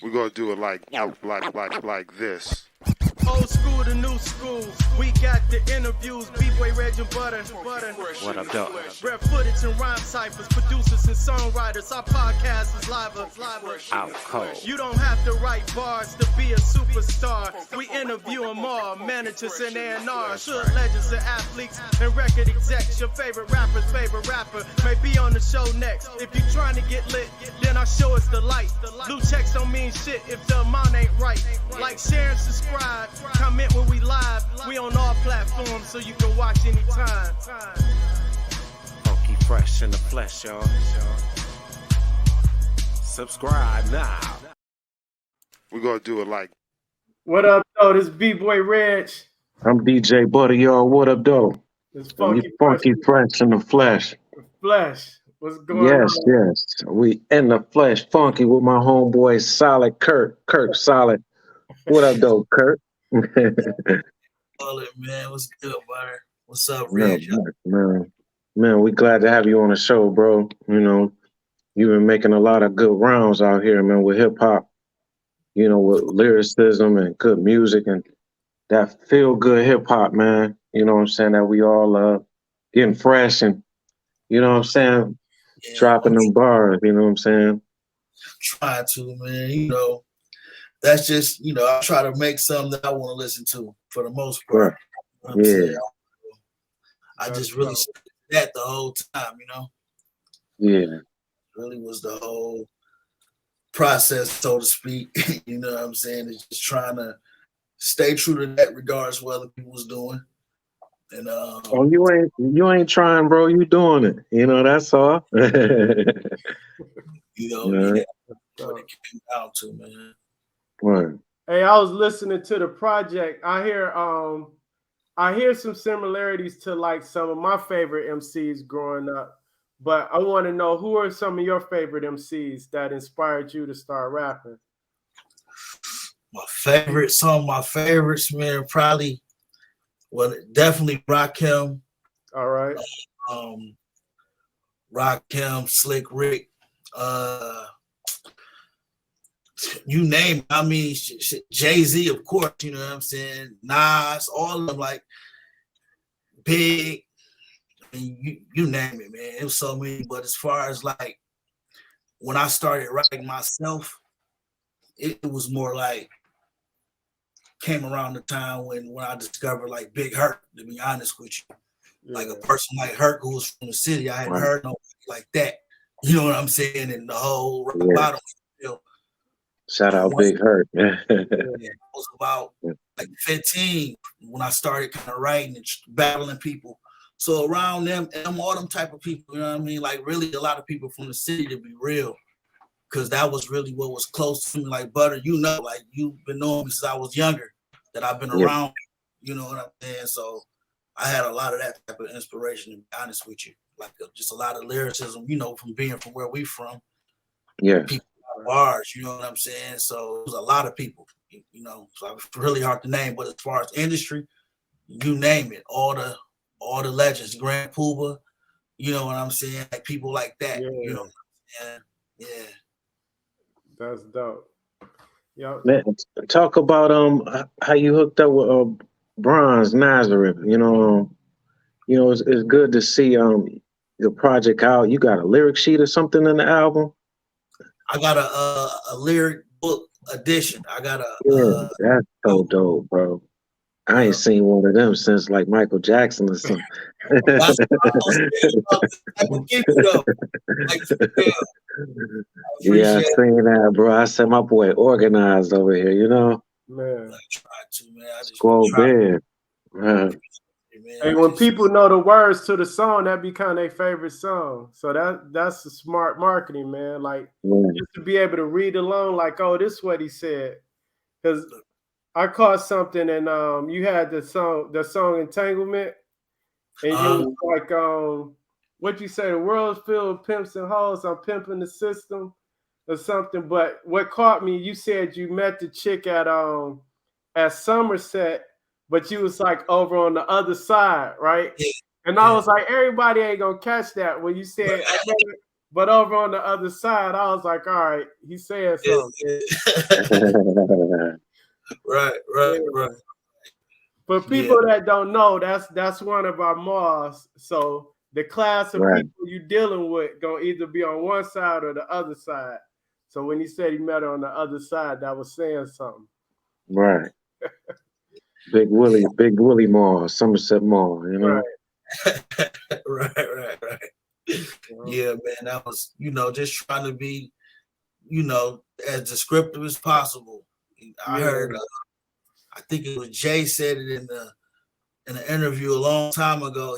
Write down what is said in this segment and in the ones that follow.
We're gonna do it like this. Old school to new school, we got the interviews, B-Boy, Reg and Butter. What up, dog? Rap footage and rhyme ciphers, producers and songwriters, our podcast is live. Out cold. You don't have to write bars to be a superstar. We interview them all, managers and A&Rs, hood legends and athletes and record execs. Your favorite rapper's favorite rapper may be on the show next. If you're trying to get lit, then our show is the light. Blue checks don't mean shit if the amount ain't right. Like, share, and subscribe. Comment when we live. We on all platforms so you can watch anytime. Funky fresh in the flesh, y'all. Subscribe now. We're gonna do it like. What up, though? This B-Boy Reg. I'm DJ Butter, y'all. What up, though? It's Funky fresh in the flesh. What's going on? Yes. We in the flesh, funky with my homeboy Solid Kirk. Solid. What up, though, Kirk? Solid, man. What's good, Butter? What's up, Reg? Man, we glad to have you on the show, bro. You know, you've been making a lot of good rounds out here, man, with hip hop. You know, with lyricism and good music and that feel good hip hop, man. You know what I'm saying? That we all love. Getting fresh and, you know what I'm saying? Yeah, dropping them bars, you know what I'm saying? Try to, man. You know, that's just, you know, I try to make something that I want to listen to for the most part. Right. You know I just really said that the whole time, you know? Yeah. Really was the whole process, so to speak. You know what I'm saying? It's just trying to stay true to that regardless of what other people's doing. And oh, you ain't trying, bro. You doing it. You know, that's all. You know, yeah, that's what it came down to, man. Right. Hey, I was listening to the project. I hear some similarities to like some of my favorite MCs growing up. But I want to know, who are some of your favorite MCs that inspired you to start rapping? Some of my favorites, man, probably, well, definitely Rakim. All right. Rakim, Slick Rick, you name it. I mean, Jay-Z, of course, you know what I'm saying? Nas, all of them, like Big, I mean, you name it, man. It was so many. But as far as like when I started writing myself, it was more like came around the time when I discovered like Big Herc, to be honest with you. Yeah. Like a person like Herc who was from the city, I hadn't heard nobody like that. You know what I'm saying? And the whole rock bottom, you know. Shout out Big Herc. It was about like 15 when I started kind of writing and battling people. So around them, all them type of people, you know what I mean? Like really a lot of people from the city, to be real. Because that was really what was close to me. Like Butter, you know, like you've been knowing me since I was younger, that I've been around, you know what I'm saying? So I had a lot of that type of inspiration, to be honest with you. Like just a lot of lyricism, you know, from being from where we from. Yeah. People bars, you know what I'm saying? So it was a lot of people, you know, so it's really hard to name. But as far as industry, you name it, all the legends, Grand Puba, you know what I'm saying? Like people like that, you know what I'm saying? Yeah. That's dope. Yeah. Talk about how you hooked up with Bronze Nazareth. You know, it's good to see your project out. You got a lyric sheet or something in the album? I got a lyric book edition. I got that's so dope, bro. I ain't seen one of them since like Michael Jackson or something. That's yeah, I seen that, bro. I said my boy organized over here, you know. Man, I tried to, man. I just go big. Hey, when people know the words to the song, that become their favorite song. So that's a smart marketing, man. Like just to be able to read along, like, oh, this is what he said. Because I caught something, and you had the song Entanglement, and you was like, what'd you say? The world's filled with pimps and hoes. I'm pimping the system, or something. But what caught me, you said you met the chick at Somerset, but you was like over on the other side, right? Yeah. And I was like, everybody ain't gonna catch that when you said But over on the other side, I was like, all right, he said something. Right. Yeah. For people that don't know, that's one of our mosques. So the class of people you dealing with gonna either be on one side or the other side. So when he said he met her on the other side, that was saying something. Right. Big Willie Mall, Somerset Mall, you know. Right. Yeah, man, that was, just trying to be, as descriptive as possible. I heard, I think it was Jay said it in the interview a long time ago.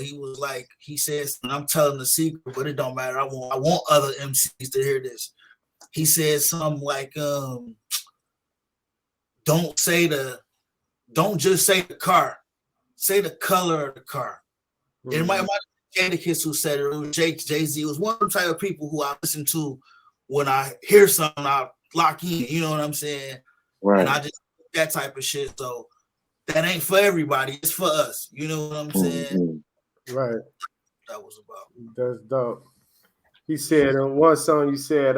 He says, I'm telling the secret, but it don't matter. I want other MCs to hear this. He said something like, don't just say the car, say the color of the car. Mm-hmm. It might be Jadakiss who said it. It was Jay-Z. It was one of the type of people who I listen to when I hear something, I lock in. You know what I'm saying? Right. And I just that type of shit. So that ain't for everybody. It's for us. You know what I'm saying? Mm-hmm. Right. That was about. That's dope. He said on one song, you said,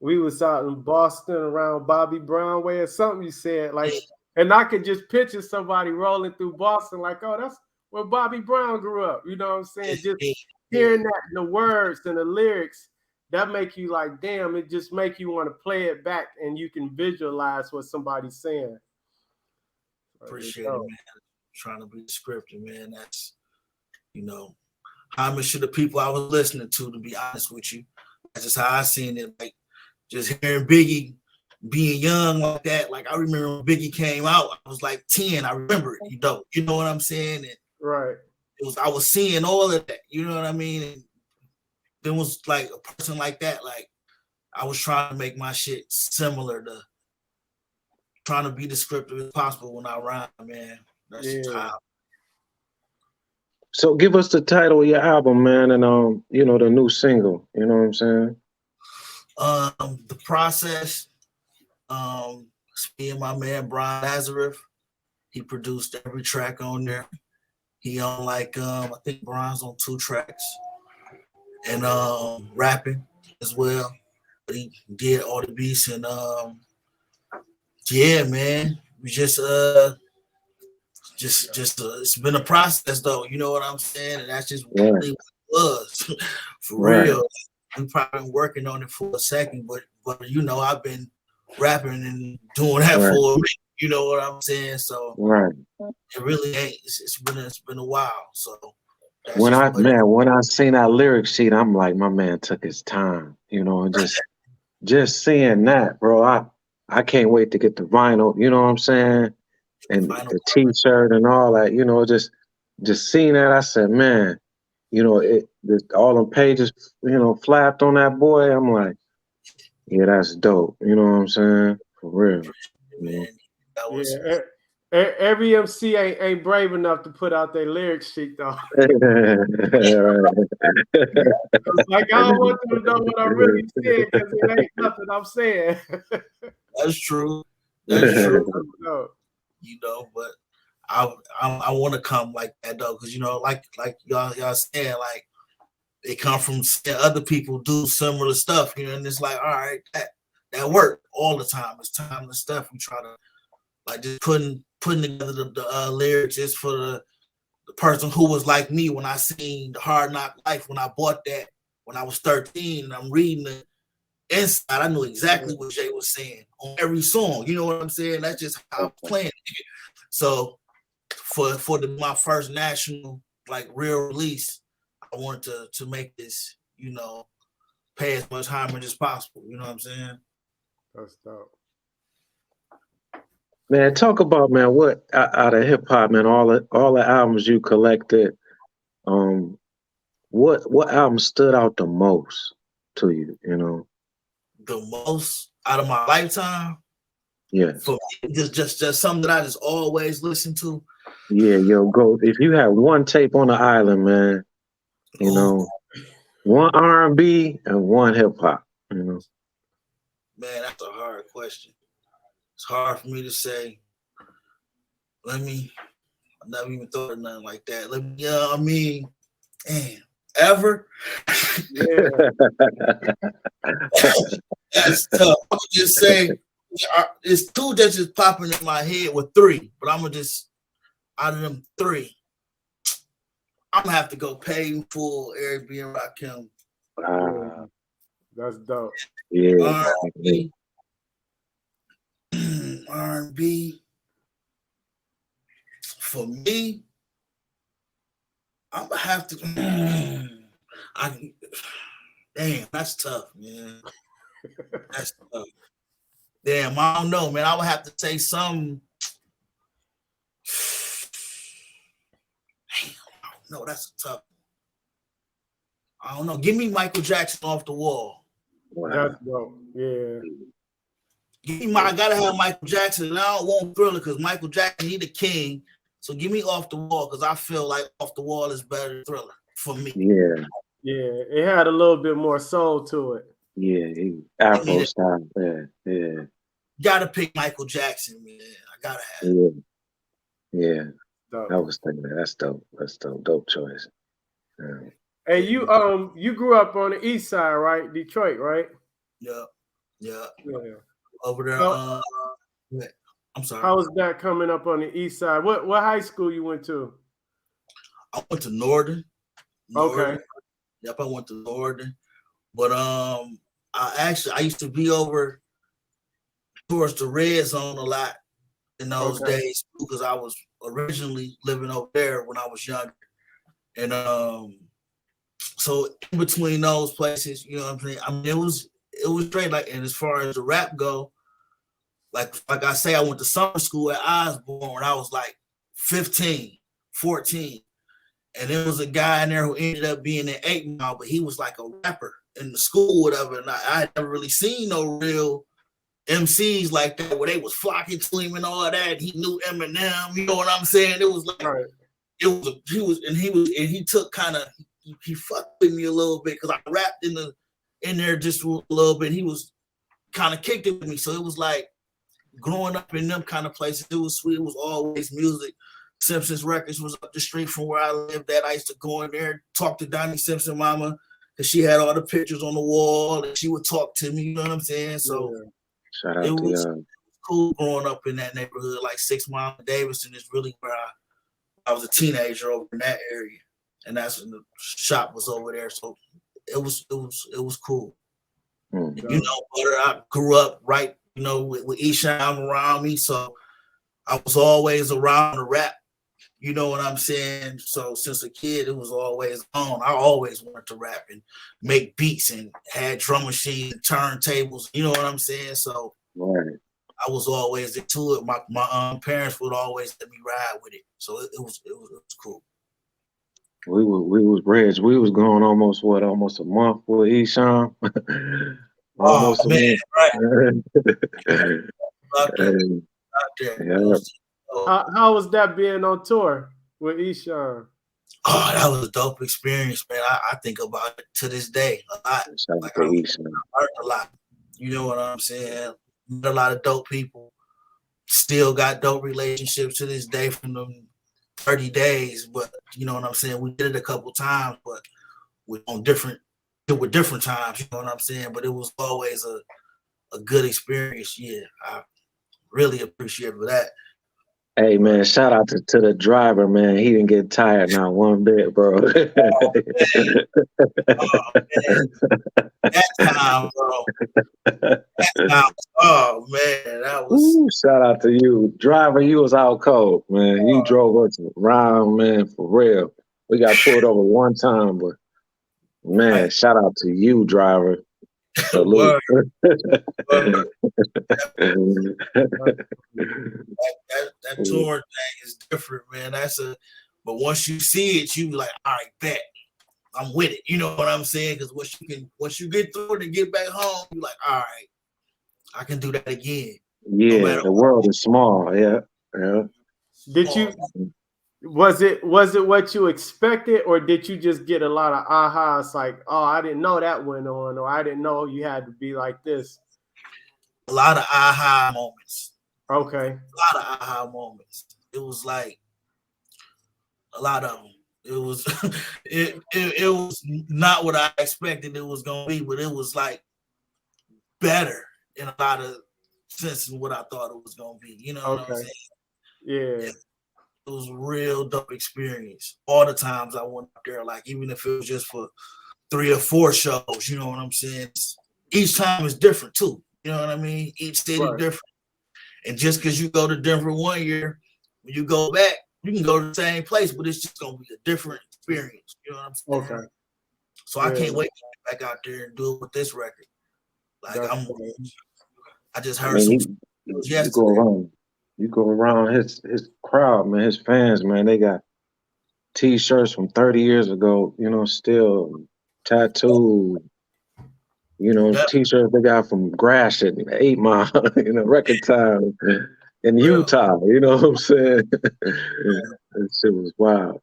we was out in Boston around Bobby Brown way or something. You said like, and I could just picture somebody rolling through Boston like, oh, that's where Bobby Brown grew up. You know what I'm saying? Just hearing that, the words and the lyrics, that make you like, damn, it just make you want to play it back and you can visualize what somebody's saying. Appreciate it, man. Trying to be descriptive, man. That's, homage to the people I was listening to be honest with you. That's just how I seen it. Like, just hearing Biggie being young like that. Like, I remember when Biggie came out, I was like 10. I remember it, you know what I'm saying? And right. I was seeing all of that, you know what I mean? And there was like a person like that, like I was trying to make my shit similar to trying to be descriptive as possible when I rhyme, man. That's just how. So give us the title of your album, man, and the new single. You know what I'm saying? The Process. It's me and my man Bronze Nazareth. He produced every track on there. He on I think Bronze on 2 tracks. And rapping as well. But he did all the beats and yeah, man. We just it's been a process though, you know what I'm saying? And that's just really what it was. For real. We probably been working on it for a second, but I've been rapping and doing that for a minute, you know what I'm saying? So it really ain't it's been a while. So when I seen that lyric sheet, I'm like, my man took his time, and just seeing that, bro, I can't wait to get the vinyl, you know what I'm saying? And the t-shirt and all that, just seeing that, I said, man, all them pages, flapped on that boy. I'm like, yeah, that's dope. You know what I'm saying? For real. Man, every MC ain't brave enough to put out their lyrics sheet though. Like, I don't want them to know what I'm really saying because it ain't nothing I'm saying. That's true. That's true. But I want to come like that though, because like y'all saying, like they come from seeing other people do similar stuff, and it's like, all right, that work all the time. It's timeless stuff. We try to like just putting together the lyrics just for the person who was like me when I seen The Hard Knock Life, when I bought that when I was 13, and I'm reading the inside. I knew exactly what Jay was saying on every song. You know what I'm saying? That's just how I'm playing it. So for my first national real release, I wanted to make this, pay as much homage as possible. You know what I'm saying? That's dope. Man, talk about, man, what out of hip hop, man, all the albums you collected, what album stood out the most to you, The most out of my lifetime? Yeah. For me, just something that I just always listen to. Yeah, go. If you had one tape on the island, man, one R&B and one hip hop, Man, that's a hard question. It's hard for me to say. I never even thought of nothing like that. Man, ever. Yeah. That's tough. I'm gonna just say it's two that's just popping in my head with three, but I'm gonna just out of them three, I'm gonna have to go pay in full Eric B and Rakim. That's dope. Yeah. R&B. R&B. For me, I'm gonna have to. Damn, that's tough, man. That's tough. Damn, I don't know, man. I would have to say some. Damn, I don't know. That's a tough. I don't know. Give me Michael Jackson Off the Wall. Wow. That's dope. Yeah. I gotta have Michael Jackson, and I don't want Thriller because Michael Jackson, he the king. So give me Off the Wall because I feel like Off the Wall is better than Thriller for me. Yeah. Yeah. It had a little bit more soul to it. Yeah. Afro style. Yeah. Gotta pick Michael Jackson, man. I gotta have. Yeah. Dope. I was thinking that. That's dope. That's dope. Dope choice. Yeah. Hey, you grew up on the east side, right? Detroit, right? Yeah. Yeah. Over there. So, I'm sorry. how was that coming up on the east side? What high school you went to? I went to Northern. Okay. Yep, I went to Northern. But I used to be over towards the red zone a lot in those days because I was originally living over there when I was younger. And so in between those places, you know what I'm saying? I mean, it was great. Like, and as far as the rap go, like I say, I went to summer school at Osborne when I was like 15, 14. And there was a guy in there who ended up being an 8 Mile, but he was like a rapper in the school, whatever. And I had never really seen no real MCs like that where they was flocking to him and all that. He knew Eminem, you know what I'm saying? It was like he took kind of he fucked with me a little bit because I rapped in there just a little bit. He was kind of kicked it with me. So it was like growing up in them kind of places, it was sweet. It was always music. Simpsons Records was up the street from where I lived at. I used to go in there, talk to Donnie Simpson mama, because she had all the pictures on the wall and she would talk to me, you know what I'm saying? So shout out to y'all. Cool growing up in that neighborhood, like 6 Mile and Davidson is really where I was a teenager over in that area. And that's when the shop was over there. So it was cool. You know, I grew up right, you know, with Esham around me. So I was always around the rap. You know what I'm saying? So since a kid, it was always on. I always wanted to rap and make beats and had drum machines and turntables. You know what I'm saying? So I was always into it. My parents would always let me ride with it. So it was cool. We was bridge. We was going almost a month with Esham. Almost a month. Right. How was that being on tour with Esham? Oh, that was a dope experience, man. I think about it to this day a lot. Like I learned a lot. You know what I'm saying? Met a lot of dope people. Still got dope relationships to this day from them 30 days. But you know what I'm saying? We did it a couple times, but with different times. You know what I'm saying? But it was always a good experience. Yeah, I really appreciate it for that. Hey man, shout out to the driver, man. He didn't get tired not one bit, bro. That time, bro. Oh man, that was. Ooh, shout out to you, driver. You was out cold, man. You drove us around, man, for real. We got pulled over one time, but man, shout out to you, driver. Salute. that tour thing is different, man. But once you see it, you be like, all right, bet I'm with it. You know what I'm saying? Because once you get through it and get back home, you're like, all right, I can do that again. Yeah, no the world is small. Yeah. Did you? Was it what you expected, or did you just get a lot of ahas like, oh, I didn't know that went on, or I didn't know you had to be like this? A lot of aha moments. Okay. A lot of aha moments. It was like a lot of them. It was it was not what I expected it was gonna be, but it was like better in a lot of sense than what I thought it was gonna be. You know what I'm saying? Yeah. It was a real dope experience. All the times I went up there, like even if it was just for 3 or 4 shows, you know what I'm saying? Each time is different too. You know what I mean? Each city different. And just because you go to Denver one year, when you go back, you can go to the same place, but it's just gonna be a different experience. You know what I'm saying? Okay. So I can't wait to get back out there and do it with this record. Like I just heard you go around his crowd, man, his fans, man. They got T-shirts from 30 years ago, you know, still tattooed. You know, T-shirts they got from Gratiot, 8 Mile, you know, Record Time in Utah. You know what I'm saying? That shit was wild.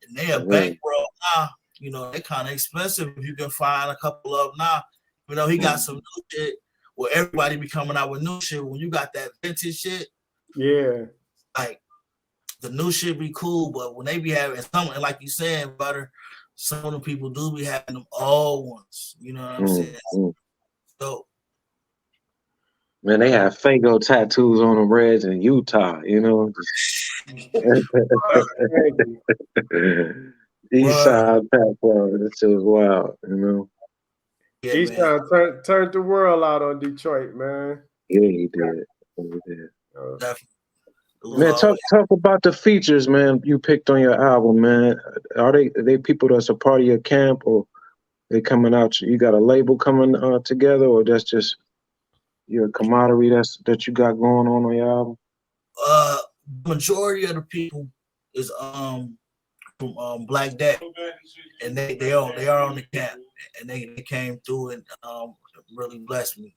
And they are bankroll now. You know, they're kind of expensive if you can find a couple of them now. You know, he got some new shit where everybody be coming out with new shit. When you got that vintage shit, like the new shit be cool, but when they be having something like you saying, Butter, some of the people do be having them old ones. You know what I'm saying? So, man, they have Fago tattoos on them reds in Utah, you know. Eastside tattoo, that shit was wild, you know. Yeah, Esham turned the world out on Detroit, man. Yeah, he did. He did. Definitely. Man, talk about the features, man. You picked on your album, man. Are they people that's a part of your camp, or they coming out? You got a label coming together, or that's just your camaraderie that you got going on your album? Majority of the people is from Black Day, and they are on the camp, and they came through and really blessed me.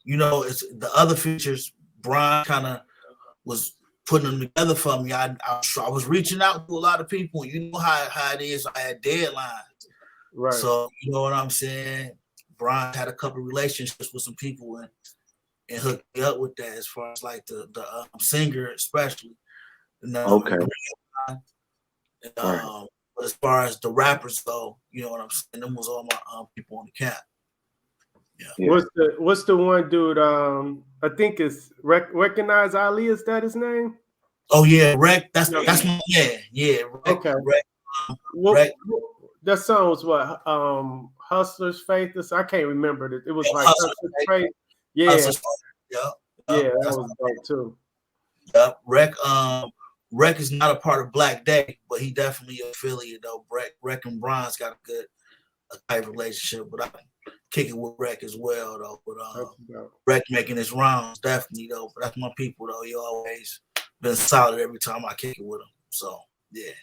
You know, it's the other features. Brian kind of was putting them together for me. I was reaching out to a lot of people. You know how it is. I had deadlines, right? So you know what I'm saying. Brian had a couple of relationships with some people and hooked me up with that, as far as like the singer especially. And, okay. But as far as the rappers go, you know what I'm saying. Them was all my people on the camp. Yeah. What's the one dude? I think it's Recognize Ali. Is that his name? Oh yeah, Rec. That's my yeah. Rec, okay. Rec. That song was what? Hustler's Faith. I can't remember it. It was like Hustler's Faith. Yeah. Hustler's Faith. Yeah, that was dope too. Yeah, Rec is not a part of Black Day, but he definitely an affiliate though. Rec and Bronze got a tight relationship, but I kick it with Rec as well though. But Rec making his rounds definitely though. But that's my people though. He always been solid every time I kick it with him. So yeah.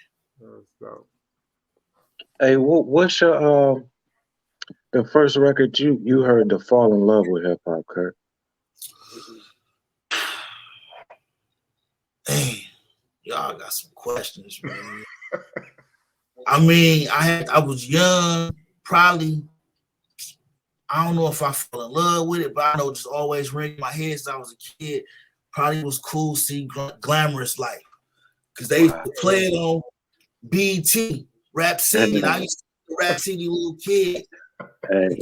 Hey, what's your the first record you heard to fall in love with hip hop, Kurt? Dang, y'all got some questions, man. I mean, I was young, probably. I don't know if I fell in love with it, but I know just always ringing my head since I was a kid. Probably was cool to see Glamorous Life, because they used to play it on BT, Rap City. And I used to be a Rap City little kid.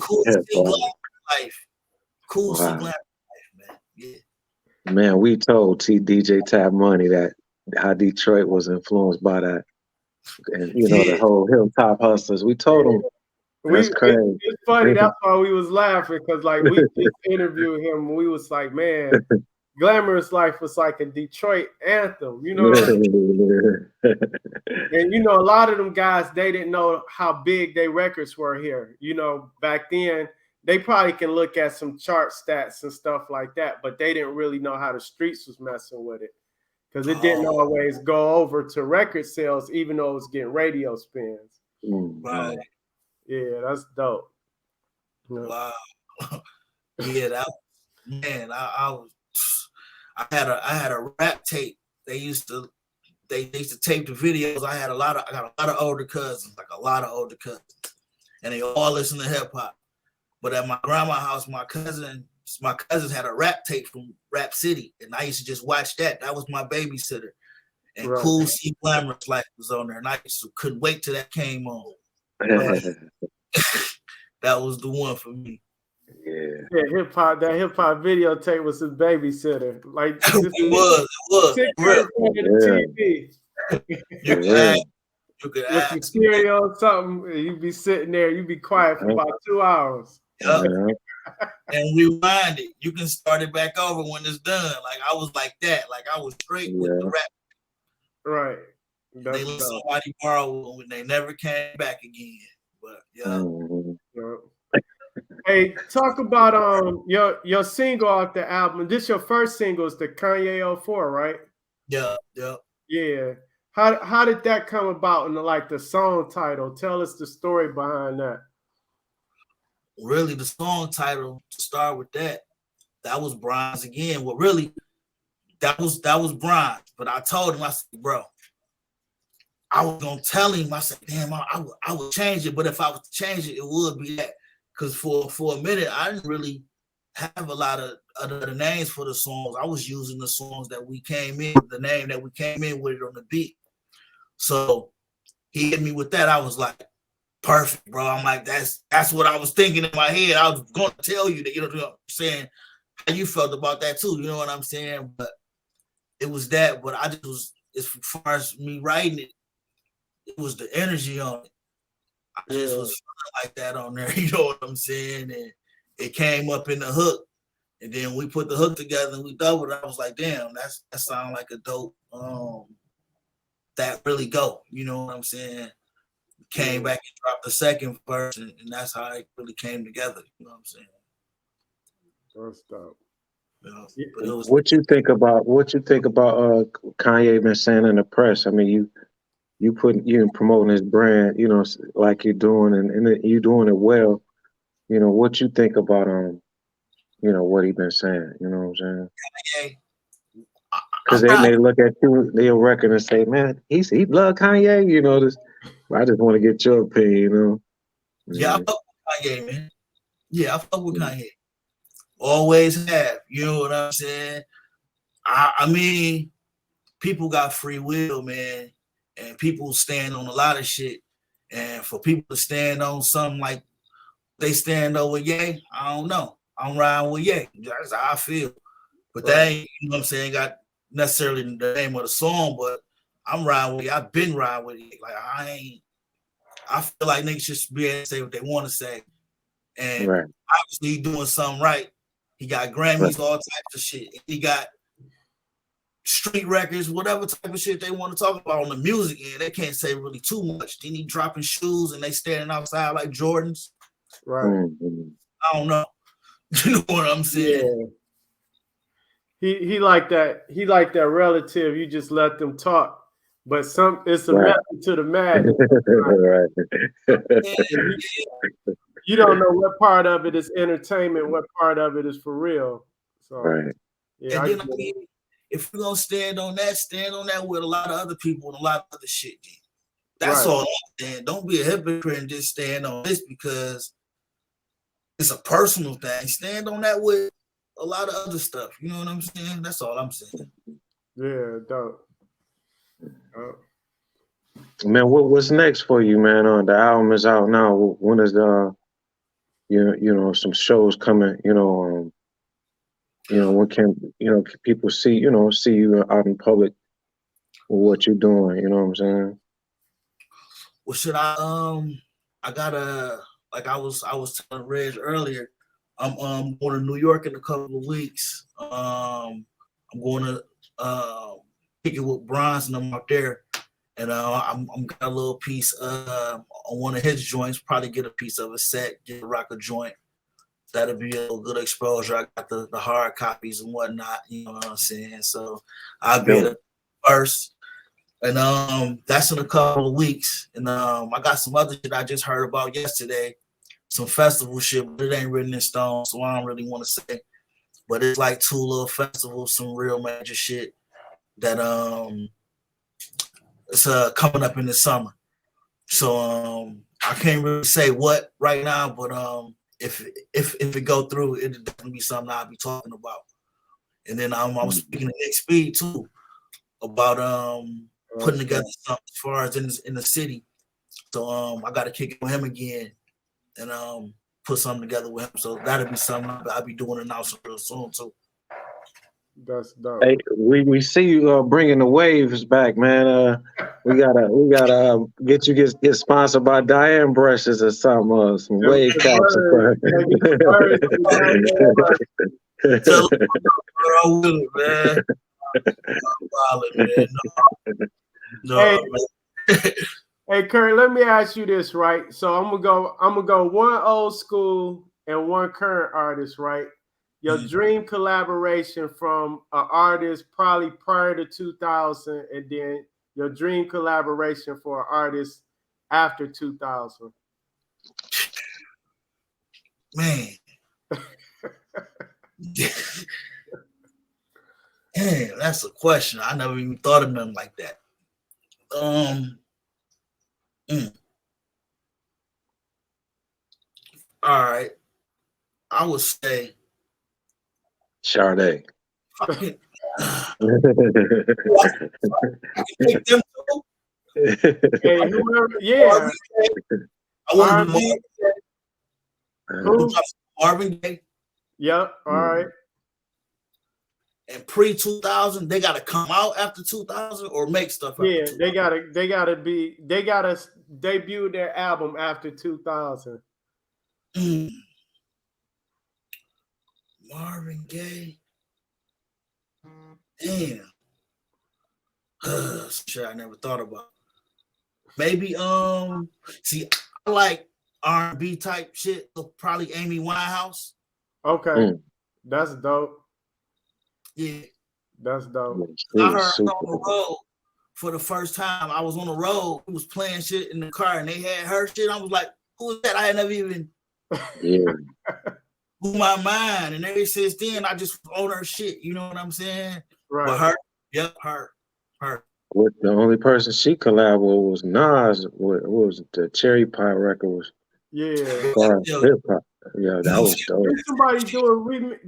Cool to see Glamorous Life. Cool to see Glamorous Life, man. Yeah. Man, we told DJ Tab Money that how Detroit was influenced by that. And you know, the whole Hilltop Hustlers. We told them. That's crazy. It's funny. That's why we was laughing, because like we just interviewed him. And we was like, man, Glamorous Life was like a Detroit anthem. You know what I mean? And you know, a lot of them guys, they didn't know how big their records were here. You know, back then they probably can look at some chart stats and stuff like that, but they didn't really know how the streets was messing with it, because it didn't always go over to record sales, even though it was getting radio spins. Right. Yeah, that's dope. Wow. Yeah, that man, I had a rap tape. They used to tape the videos. I got a lot of older cousins, and they all listen to hip hop. But at my grandma's house, my cousins had a rap tape from Rap City, and I used to just watch that. That was my babysitter. And Cool C Glamorous Life was on there, and I couldn't wait till that came on. That was the one for me. Yeah, that hip hop videotape was his babysitter. Like it was. TV. You could with ask the stereo or something, you'd be sitting there, you'd be quiet for about 2 hours. Yep. And rewind it. You can start it back over when it's done. Like I was like that. Like I was straight with the rap. Right. They let somebody borrow when they never came back again. But Hey, talk about your single off the album. This your first single, is the Kanye 04, right? Yeah. Yeah. How did that come about in the song title? Tell us the story behind that. Really, the song title, to start with that was Bronze again. Well, really, that was Bronze. But I told him, I said, bro, I was gonna tell him, I said, damn, I would change it, but if I was to change it, it would be that. Because for a minute, I didn't really have a lot of other names for the songs. I was using the songs that we came in, the name that we came in with it on the beat. So he hit me with that. I was like, perfect, bro. I'm like, that's what I was thinking in my head. I was going to tell you that, you know what I'm saying, how you felt about that too. You know what I'm saying? But it was that. But I just was, as far as me writing it, it was the energy on it. I just was feeling like that on there. You know what I'm saying? And it came up in the hook. And then we put the hook together and we doubled it. I was like, damn, that sounds like a dope that really go. You know what I'm saying? Came back and dropped the second verse, and that's how it really came together. You know what I'm saying? That's dope. What you think about Kanye been saying in the press? I mean, you promoting his brand, you know, like you're doing, and you doing it well. You know, what you think about you know, what he been saying? You know what I'm saying? Kanye. Because they may look at you, they'll reckon and say, man, he love Kanye. You know this. I just want to get your opinion. You know? Yeah, I fuck with Kanye, man. Yeah, I fuck with Kanye. Always have. You know what I'm saying? I mean, people got free will, man, and people stand on a lot of shit. And for people to stand on something like they stand over Ye, I don't know. I'm riding with Ye. That's how I feel. But that ain't, you know what I'm saying, got necessarily the name of the song, but I'm riding with Ye. I've been riding with Ye. Like I feel like niggas should be able to say what they want to say. And obviously he doing something right. He got Grammys, all types of shit. He got street records, whatever type of shit they want to talk about on the music end. They can't say really too much. Then he dropping shoes and they standing outside like Jordans. Right. I don't know. You know what I'm saying? Yeah. He like that. He like that relative. You just let them talk. But it's a method to the madness. You don't know what part of it is entertainment, what part of it is for real. So yeah. And then I mean, if you're gonna stand on that with a lot of other people and a lot of other shit. That's all I'm saying. Don't be a hypocrite and just stand on this because it's a personal thing. Stand on that with a lot of other stuff. You know what I'm saying? That's all I'm saying. Yeah, dope. Man, what's next for you, man? The album is out now. When is you know, some shows coming? You know, when can people see you out in public with what you're doing? You know what I'm saying? Well, should I gotta, like I was telling Reg earlier, I'm going to New York in a couple of weeks. I'm going to kick it with Bronze and I'm out there. And I'm got a little piece on one of his joints, probably get a piece of a set, get a rock a joint. That'll be a good exposure. I got the hard copies and whatnot, you know what I'm saying? So I'll be at it first. And that's in a couple of weeks. And I got some other shit I just heard about yesterday, some festival shit, but it ain't written in stone, so I don't really want to say. But it's like 2 little festivals, some real major shit that it's coming up in the summer. So I can't really say what right now, but if it go through, it'll definitely be something I'll be talking about. And then I was speaking to Nick Speed too. about putting together something as far as in the city. So I got to kick it with him again and put something together with him. So that'll be something I'll be doing announcement real soon too. That's dope. Hey, we see you bringing the waves back, man. We gotta get sponsored by Diane brushes or something, some wave caps or Tell him I'm with it, man. No, Hey, Kurt, let me ask you this, right? So I'm gonna go one old school and one current artist, right? Your dream collaboration from an artist probably prior to 2000, and then your dream collaboration for an artist after 2000. Man. Damn, that's a question. I never even thought of nothing like that. All right. I would say Sade. Fucking, Hey, whoever, yeah. I want to Who? Marvin Gaye. Yep. All right. And pre-2000, they gotta come out after 2000 or make stuff. Yeah, they gotta debut their album after 2000. Marvin Gaye. Damn. Shit, I never thought about. Maybe see, I like R&B type shit, so probably Amy Winehouse. Okay. That's dope. Yeah. That's dope. I heard her on the road for the first time. I was on the road, he was playing shit in the car and they had her shit. I was like, who is that? I had never even blew my mind. And ever since then, I just own her shit. You know what I'm saying? Right. But her, yep, her. With the only person she collabed with was Nas. What was it? The Cherry Pie record was. Yeah. Hip-hop. Yeah, that was dope.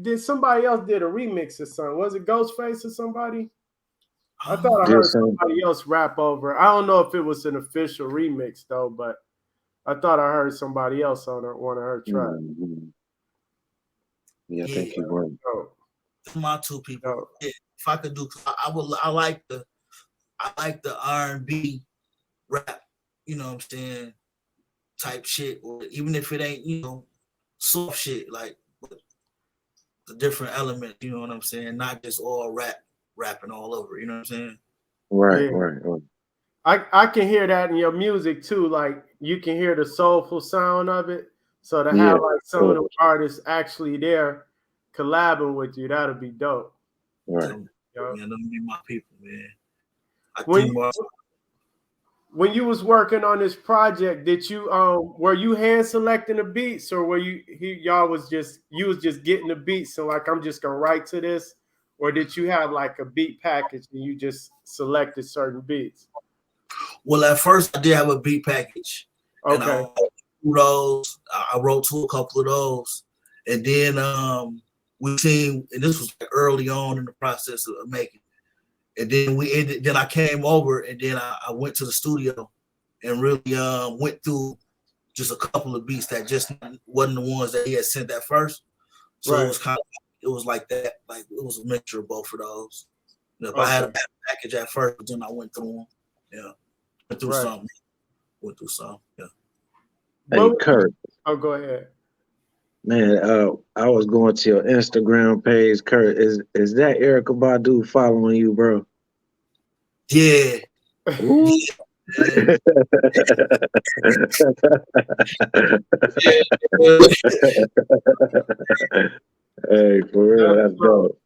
Did somebody else did a remix or something? Was it Ghostface or somebody? I thought I heard somebody else rap over. I don't know if it was an official remix though, but I thought I heard somebody else on one of her tracks. Yeah, I think you were. My two people. Yeah, if I could do, I like the R&B rap. You know what I'm saying? Type shit, or even if it ain't, you know, soft shit, like the different element, you know what I'm saying? Not just all rapping all over, you know what I'm saying? Right. I can hear that in your music too. Like you can hear the soulful sound of it. So to have like some of the artists actually there collabing with you, that'd be dope. Right. Yeah, them be my people, man. When you was working on this project, did you were you hand selecting the beats, or were you was just getting the beats and like I'm just gonna write to this, or did you have like a beat package and you just selected certain beats? Well, at first I did have a beat package. Okay. And I wrote to a couple of those, and then we seen, and this was early on in the process of making. And then then I came over and then I went to the studio and really went through just a couple of beats that just wasn't the ones that he had sent at first. So it was it was like that. Like it was a mixture of both of those. You know, if I had a package at first, but then I went through them. Yeah. Went through some. Yeah. Hey, Kurt. Oh, go ahead. Man, I was going to your Instagram page, Kurt. Is that Erykah Badu following you, bro? Yeah. Hey, for real, that's dope.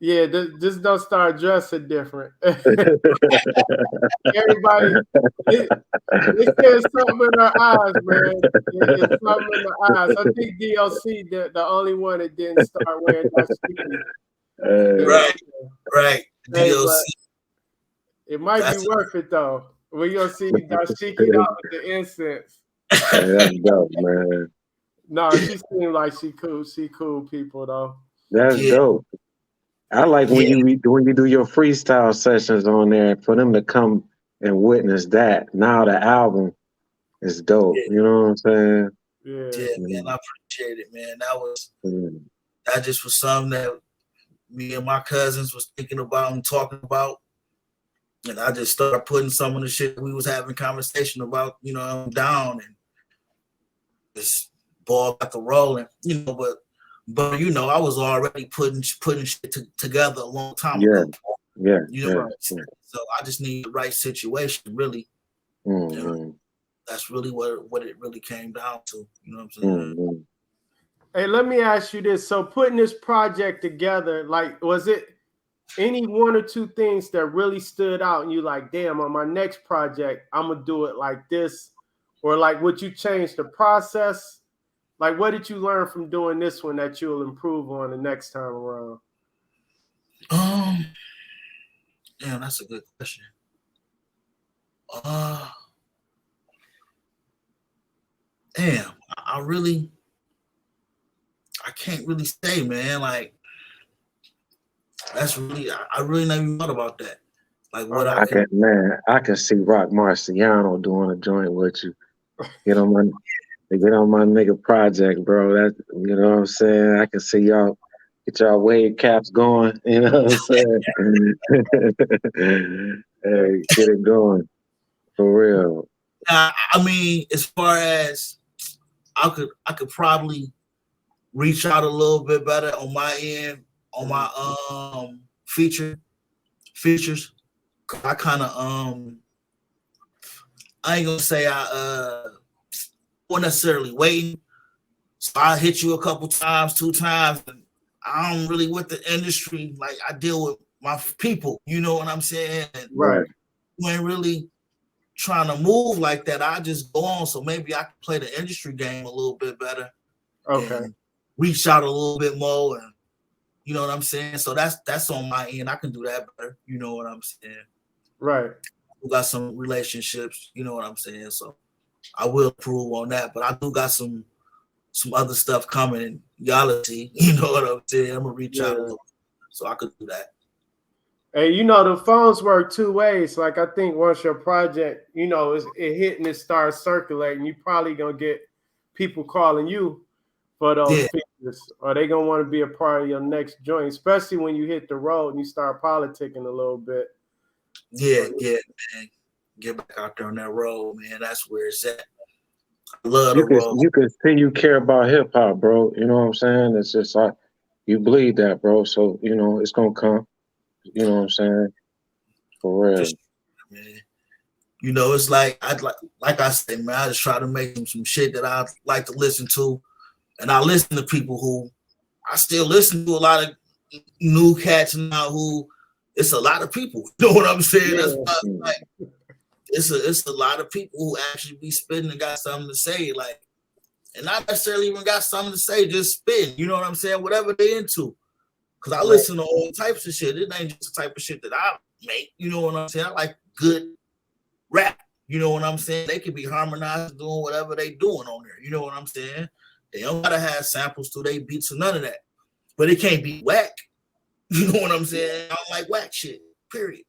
Yeah, just don't start dressing different. Everybody, it says something in her eyes, man. It's something in her eyes. I think DLC the only one that didn't start wearing dashiki. Right. DLC. It might be worth it though. We're gonna see dashiki out with the incense. Hey, that's dope, man. No, she seemed like she cool people though. That's dope. I like when Yeah, you do your freestyle sessions on there for them to come and witness that. Now the album is dope. yeah, You know what I'm saying? Yeah. yeah, man. Mm, I appreciate it, man. mm. That just was something that me and my cousins was thinking about and talking about. And I just started putting some of the shit we was having conversation about, down and just ball got the rolling, but I was already putting shit together a long time Yeah, ago. yeah, You know yeah, what I'm yeah. saying? So I just need the right situation, really. Mm, That's really what it really came down to. You know what I'm saying? mm. Hey, let me ask you this. So putting this project together, like, was it any one or two things that really stood out and you like, damn, on my next project, I'm gonna do it like this? Or like, would you change the process? Like, what did you learn from doing this one that you'll improve on the next time around? Um, Damn, that's a good question. Uh, Damn, I can't really say, man. Like, I really never even thought about that. Like, what I could, I can see Rock Marciano doing a joint with you. Get on my get on my nigga project, bro. That you know what I'm saying? I can see y'all get y'all wave caps going, you know what I'm saying? Hey, get it going. For real. I mean, as far as I could probably reach out a little bit better on my end, on my features. I kind of I ain't gonna say I wasn't necessarily waiting. So I hit you a couple times, 2 times, and I'm really with the industry. Like I deal with my people, you know what I'm saying? And Right. you ain't really trying to move like that. I just go on. So maybe I can play the industry game a little bit better. Okay. And reach out a little bit more, and you know what I'm saying. So that's on my end. I can do that better. You know what I'm saying. Right. We got some relationships. You know what I'm saying. So I will improve on that. But I do got some other stuff coming. Y'all see. You know what I'm saying. I'm gonna reach out a little, so I could do that. Hey, the phones work two ways. Like I think once your project, it hit and it starts circulating, you probably gonna get people calling you for those features, or they gonna want to be a part of your next joint, especially when you hit the road and you start politicking a little bit. Yeah, man. Get back out there on that road, man. That's where it's at. I love the road. You can see you care about hip hop, bro. You know what I'm saying? It's just like you bleed that, bro. So, it's gonna come. You know what I'm saying? For real. Just, man. It's like I said, man, I just try to make some shit that I like to listen to. And I listen to people who I still listen to a lot of new cats now who it's a lot of people. You know what I'm saying? Yeah. That's why like it's a lot of people who actually be spitting and got something to say, like, and not necessarily even got something to say, just spitting, you know what I'm saying? Whatever they into. Cause I listen to all types of shit. It ain't just the type of shit that I make, you know what I'm saying? I like good rap, you know what I'm saying? They could be harmonized doing whatever they doing on there, you know what I'm saying? They don't gotta have samples to their beats or none of that. But it can't be whack. You know what I'm saying? I don't like whack shit, period.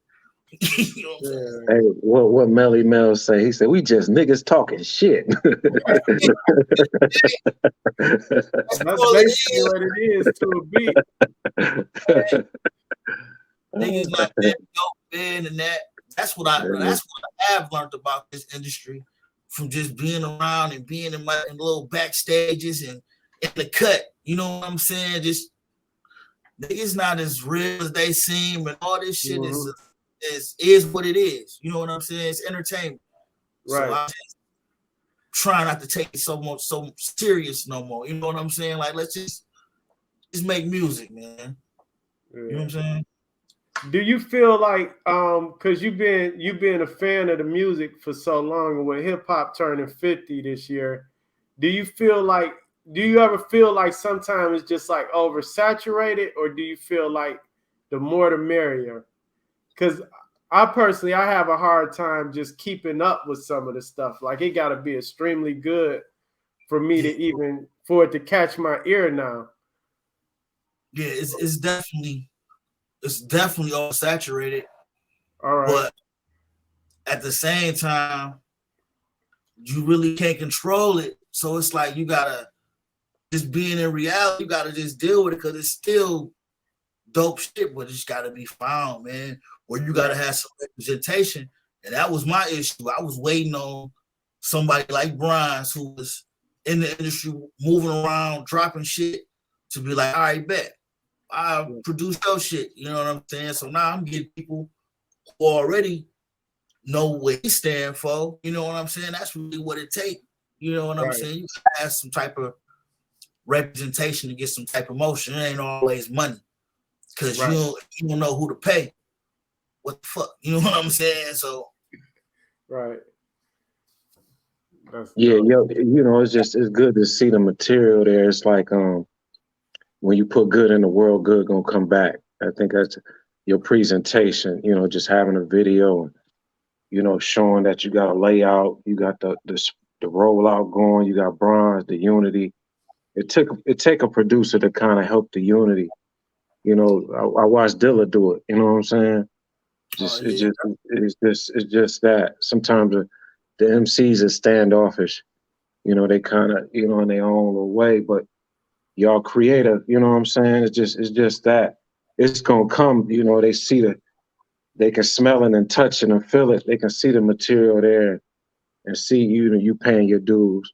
You know what I'm saying? Hey, what Melly Mel say? He said, "We just niggas talking shit." That's basically what it is to a beat. Niggas not that dope, man, and that's what I have learned about this industry from just being around and being in little backstages and in the cut. You know what I'm saying? Just niggas not as real as they seem, and all this shit is what it is. You know what I'm saying? It's entertainment. Right. So I just try not to take it so serious no more. You know what I'm saying? Like let's just make music, man. You know what I'm saying? Do you feel like because you've been a fan of the music for so long, and with hip hop turning 50 this year, do you ever feel like sometimes it's just like oversaturated, or do you feel like the more the merrier? Because I personally have a hard time just keeping up with some of the stuff. Like it got to be extremely good for me for it to catch my ear now. Yeah, it's definitely it's definitely all saturated. All right. But at the same time, you really can't control it. So it's like you gotta just being in reality, you gotta just deal with it because it's still dope shit, but it's gotta be found, man. Where you gotta have some representation. And that was my issue. I was waiting on somebody like Bronze, who was in the industry moving around, dropping shit, to be like, all right, bet. I produce your shit. You know what I'm saying? So now I'm getting people who already know what he stand for. You know what I'm saying? That's really what it takes. You know what I'm saying? You gotta have some type of representation to get some type of motion. It ain't always money. Because you don't know who to pay. What the fuck? You know what I'm saying? So yeah, yo, you know, it's good to see the material there. It's like when you put good in the world, good gonna come back. I think that's your presentation, you know, just having a video, you know, showing that you got a layout, you got the rollout going, you got Bronze, the unity. It take a producer to kind of help the unity. You know, I watched Dilla do it. You know what I'm saying? It's just that sometimes the MCs is standoffish. You know, they kind of, you know, in their own little way, but y'all creative. You know what I'm saying? It's just that it's gonna come. You know, they can smell it and touch it and feel it. They can see the material there and see you paying your dues,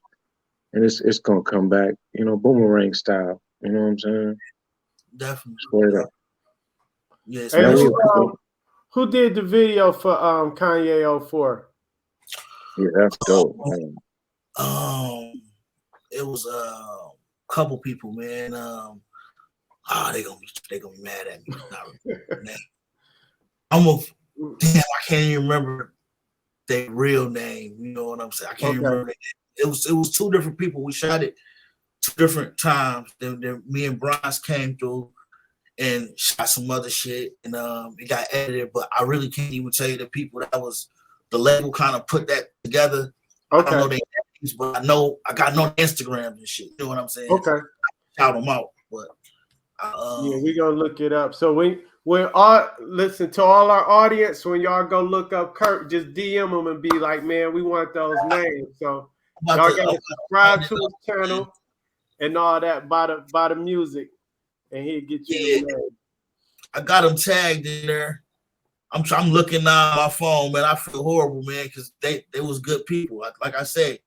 and it's gonna come back. You know, boomerang style. You know what I'm saying? Definitely. Straight up. Yes. Hey, who did the video for Kanye 04? Yeah, that's dope, man. It was a couple people, man. They gonna be mad at me. Damn, I can't even remember their real name. You know what I'm saying? I can't remember it. It was two different people. We shot it 2 different times. Then me and Bronze came through and shot some other shit, and it got edited. But I really can't even tell you the people that was the label kind of put that together. I don't know their names, but I got no Instagrams and shit. You know what I'm saying? Okay. Shout them out, but yeah, we gonna look it up. So listen to all our audience, when y'all go look up Kurt, just DM them and be like, man, we want those names. So y'all gotta subscribe to his channel and all that by the music, and he'll get you the name. I got them tagged in there. I'm looking now on my phone, man. I feel horrible, man, because they was good people. Like I said,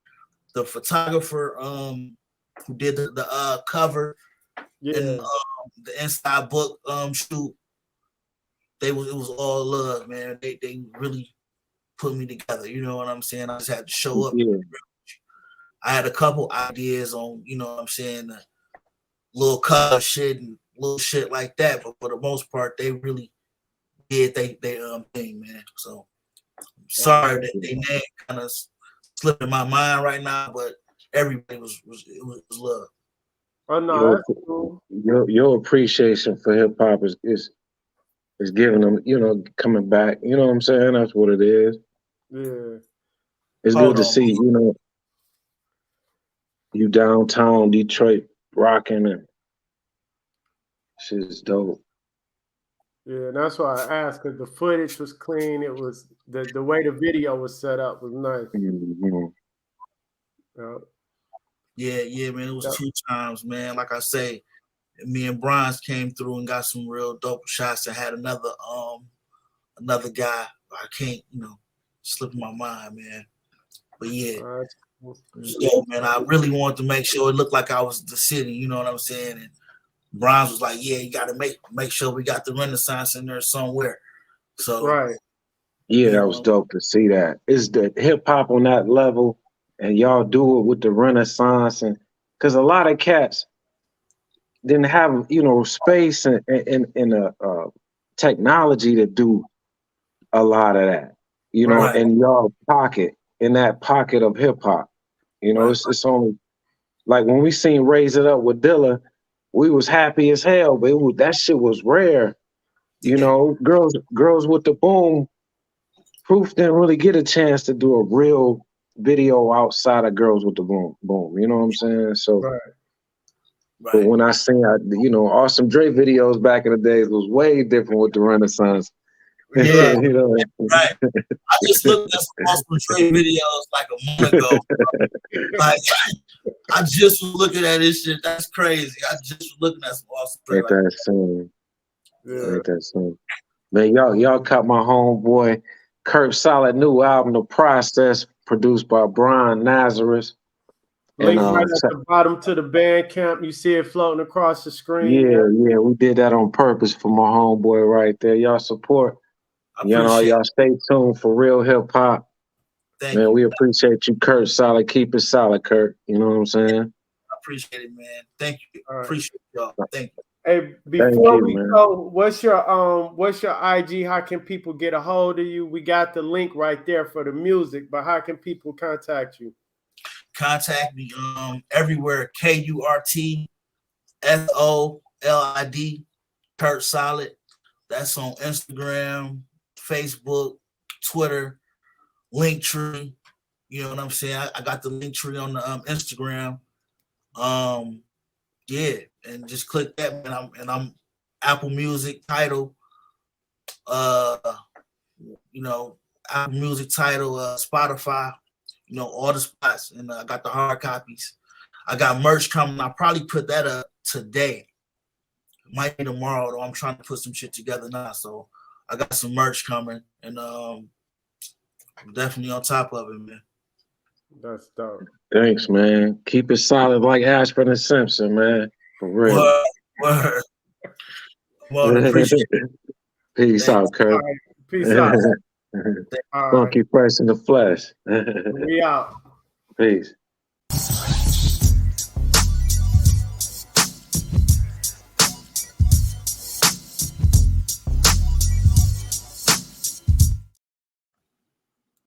the photographer who did the cover and the inside book shoot, it was all love, man. They really put me together. You know what I'm saying? I just had to show up. Yeah. I had a couple ideas on, you know what I'm saying, little color shit and little shit like that, but for the most part, they really did they thing, man. So I'm sorry that they name kind of slipping my mind right now, but everybody was love. Oh no, that's cool. Your appreciation for hip hop is giving them, you know, coming back. You know what I'm saying? That's what it is. Yeah. It's good to see, you know, you downtown Detroit rocking, and shit's dope. Yeah, that's why I asked, because the footage was clean. It was the way the video was set up was nice. Mm-hmm. Yeah, man. It was 2 times, man. Like I say, me and Bronze came through and got some real dope shots. I had another guy. I can't, you know, slipping my mind, man. But yeah, man, I really wanted to make sure it looked like I was the city. You know what I'm saying? And Bronze was like, "Yeah, you got to make sure we got the Renaissance in there somewhere." So yeah, that was dope to see that. It's the hip hop on that level, and y'all do it with the Renaissance, and because a lot of cats didn't have, you know, space and technology to do a lot of that, you know, in y'all pocket, in that pocket of hip hop. You know, it's only like when we seen Raise It Up with Dilla, we was happy as hell, but that shit was rare. You know, girls with the boom, Proof didn't really get a chance to do a real video outside of Girls with the Boom. You know what I'm saying? So Right. But when I seen, Awesome Dre videos back in the days was way different with the Renaissance. Yeah, You know? right. I just looked at some Awesome Dre videos like a month ago. Like, I just was looking at this shit. That's crazy. I just was looking at some Awesome Dre. Ain't that soon? Yeah. Ain't that soon? Man, y'all caught my homeboy Kurt Solid new album, The Process, produced by Bronze Nazareth. Link And right at the bottom to the Bandcamp. You see it floating across the screen. yeah, we did that on purpose for my homeboy right there. Y'all support. Y'all stay tuned for real hip hop. Man, we appreciate you, Kurt Solid. Keep it solid, Kurt. You know what I'm saying? I appreciate it, man. Thank you. Right. Appreciate y'all. Thank you. Hey, before we go, what's your IG? How can people get a hold of you? We got the link right there for the music, but how can people contact you? Contact me everywhere. KurtSolid, Kurt Solid. That's on Instagram, Facebook, Twitter, Linktree. You know what I'm saying? I got the Linktree on the Instagram. Yeah, and just click that, man. I'm Apple Music, Tidal, Apple Music, Tidal, Spotify, all the spots, and I got the hard copies. I got merch coming. I'll probably put that up today. Might be tomorrow, though. I'm trying to put some shit together now, so I got some merch coming, and I'm definitely on top of it, man. That's dope. Thanks, man. Keep it solid like Ashford and Simpson, man. For real. Word. Appreciate it. Peace out, Kurt. Right. Peace out. Funky Fresh in the flesh. We out. Peace.